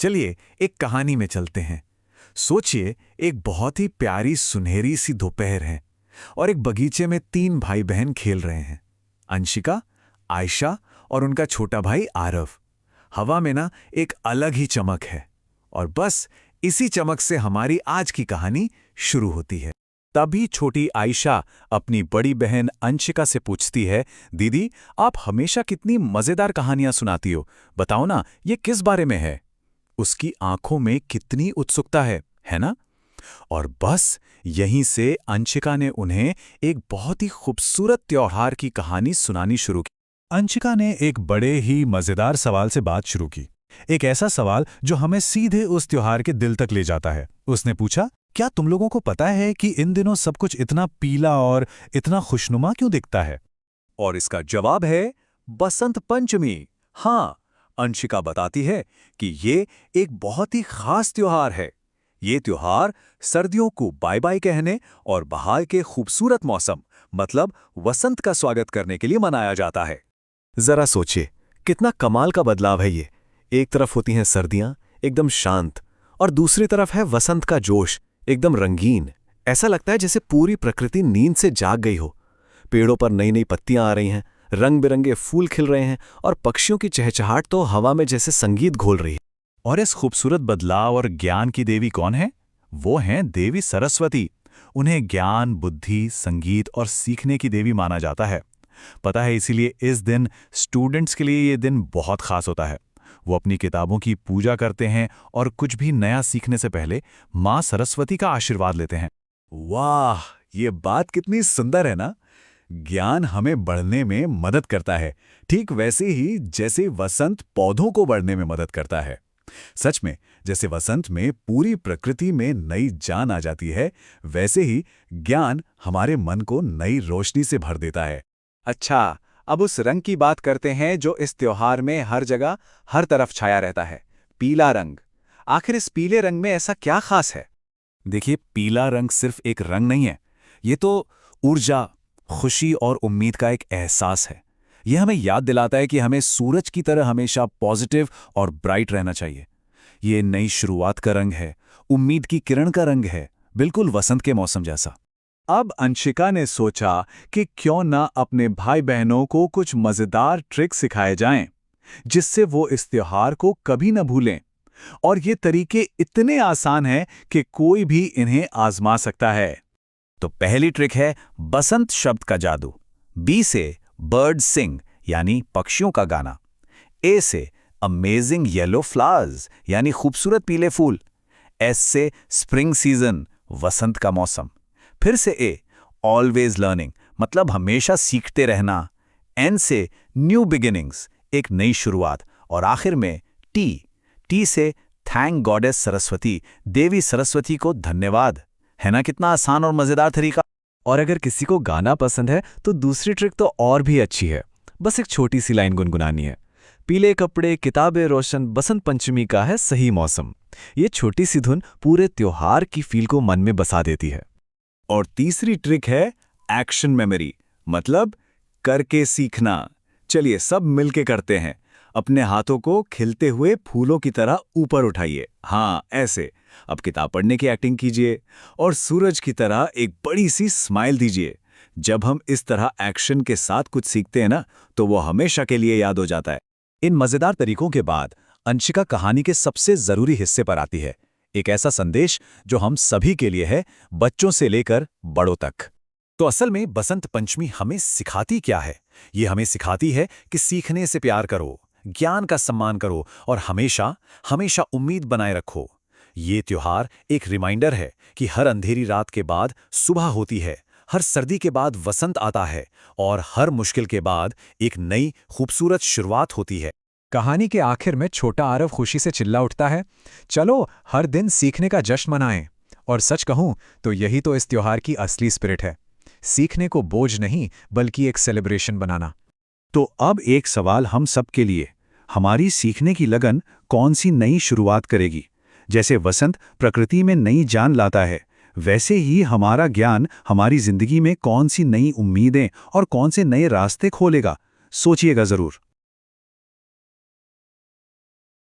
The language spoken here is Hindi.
चलिए एक कहानी में चलते हैं। सोचिए, एक बहुत ही प्यारी सुनहरी सी दोपहर है और एक बगीचे में 3 भाई बहन खेल रहे हैं, अंशिका, आयशा और उनका छोटा भाई आरव। हवा में ना एक अलग ही चमक है और बस इसी चमक से हमारी आज की कहानी शुरू होती है। तभी छोटी आयशा अपनी बड़ी बहन अंशिका से पूछती है, दीदी आप हमेशा कितनी मजेदार कहानियां सुनाती हो, बताओ ना ये किस बारे में है। उसकी आंखों में कितनी उत्सुकता है ना। और बस यहीं से अंशिका ने उन्हें एक बहुत ही खूबसूरत त्योहार की कहानी सुनानी शुरू की। अंशिका ने एक बड़े ही मजेदार सवाल से बात शुरू की, एक ऐसा सवाल जो हमें सीधे उस त्योहार के दिल तक ले जाता है। उसने पूछा, क्या तुम लोगों को पता है कि इन दिनों सब कुछ इतना पीला और इतना खुशनुमा क्यों दिखता है? और इसका जवाब है बसंत पंचमी। हाँ, अंशिका बताती है कि ये एक बहुत ही खास त्योहार है। ये त्योहार सर्दियों को बाय बाय कहने और बहार के खूबसूरत मौसम मतलब वसंत का स्वागत करने के लिए मनाया जाता है। जरा सोचिए, कितना कमाल का बदलाव है ये। एक तरफ होती हैं सर्दियां, एकदम शांत, और दूसरी तरफ है वसंत का जोश, एकदम रंगीन। ऐसा लगता है जैसे पूरी प्रकृति नींद से जाग गई हो। पेड़ों पर नई नई पत्तियां आ रही हैं, रंग बिरंगे फूल खिल रहे हैं और पक्षियों की चहचहाट तो हवा में जैसे संगीत घोल रही है। और इस खूबसूरत बदलाव और ज्ञान की देवी कौन है? वो हैं देवी सरस्वती। उन्हें ज्ञान, बुद्धि, संगीत और सीखने की देवी माना जाता है। पता है, इसीलिए इस दिन स्टूडेंट्स के लिए ये दिन बहुत खास होता है। वो अपनी किताबों की पूजा करते हैं और कुछ भी नया सीखने से पहले माँ सरस्वती का आशीर्वाद लेते हैं। वाह, ये बात कितनी सुंदर है ना। ज्ञान हमें बढ़ने में मदद करता है, ठीक वैसे ही जैसे वसंत पौधों को बढ़ने में मदद करता है। सच में, जैसे वसंत में पूरी प्रकृति में नई जान आ जाती है, वैसे ही ज्ञान हमारे मन को नई रोशनी से भर देता है। अच्छा, अब उस रंग की बात करते हैं जो इस त्योहार में हर जगह हर तरफ छाया रहता है, पीला रंग। आखिर इस पीले रंग में ऐसा क्या खास है? देखिए, पीला रंग सिर्फ एक रंग नहीं है, ये तो ऊर्जा, खुशी और उम्मीद का एक एहसास है। यह हमें याद दिलाता है कि हमें सूरज की तरह हमेशा पॉजिटिव और ब्राइट रहना चाहिए। ये नई शुरुआत का रंग है, उम्मीद की किरण का रंग है, बिल्कुल वसंत के मौसम जैसा। अब अंशिका ने सोचा कि क्यों ना अपने भाई बहनों को कुछ मजेदार ट्रिक सिखाए जाएं, जिससे वो इस त्योहार को कभी न भूलें। और ये तरीके इतने आसान हैं कि कोई भी इन्हें आजमा सकता है। तो पहली ट्रिक है बसंत शब्द का जादू। बी से बर्ड सिंग यानी पक्षियों का गाना। ए से अमेजिंग येलो फ्लावर्स यानी खूबसूरत पीले फूल। एस से स्प्रिंग सीजन, वसंत का मौसम। फिर से ए, ऑलवेज लर्निंग मतलब हमेशा सीखते रहना। एन से न्यू बिगिनिंग्स, एक नई शुरुआत। और आखिर में टी से थैंक गॉडेस सरस्वती, देवी सरस्वती को धन्यवाद। है ना कितना आसान और मजेदार तरीका। और अगर किसी को गाना पसंद है तो दूसरी ट्रिक तो और भी अच्छी है। बस एक छोटी सी लाइन गुनगुनानी है। पीले कपड़े, किताबें रोशन, बसंत पंचमी का है सही मौसम। ये छोटी सी धुन पूरे त्योहार की फील को मन में बसा देती है। और तीसरी ट्रिक है एक्शन मेमोरी, मतलब करके सीखना। चलिए सब मिलके करते हैं। अपने हाथों को खिलते हुए फूलों की तरह ऊपर उठाइए। हाँ, ऐसे। अब किताब पढ़ने की एक्टिंग कीजिए और सूरज की तरह एक बड़ी सी स्माइल दीजिए। जब हम इस तरह एक्शन के साथ कुछ सीखते हैं ना, तो वो हमेशा के लिए याद हो जाता है। इन मजेदार तरीकों के बाद अंशिका कहानी के सबसे जरूरी हिस्से पर आती है, एक ऐसा संदेश जो हम सभी के लिए है, बच्चों से लेकर बड़ों तक। तो असल में बसंत पंचमी हमें सिखाती क्या है? ये हमें सिखाती है कि सीखने से प्यार करो, ज्ञान का सम्मान करो और हमेशा हमेशा उम्मीद बनाए रखो। ये त्योहार एक रिमाइंडर है कि हर अंधेरी रात के बाद सुबह होती है, हर सर्दी के बाद वसंत आता है और हर मुश्किल के बाद एक नई खूबसूरत शुरुआत होती है। कहानी के आखिर में छोटा आरव खुशी से चिल्ला उठता है, चलो हर दिन सीखने का जश्न मनाएं। और सच कहूं तो यही तो इस त्योहार की असली स्पिरिट है, सीखने को बोझ नहीं बल्कि एक सेलिब्रेशन बनाना। तो अब एक सवाल हम सब के लिए, हमारी सीखने की लगन कौन सी नई शुरुआत करेगी? जैसे वसंत प्रकृति में नई जान लाता है, वैसे ही हमारा ज्ञान हमारी जिंदगी में कौन सी नई उम्मीदें और कौन से नए रास्ते खोलेगा? सोचिएगा जरूर।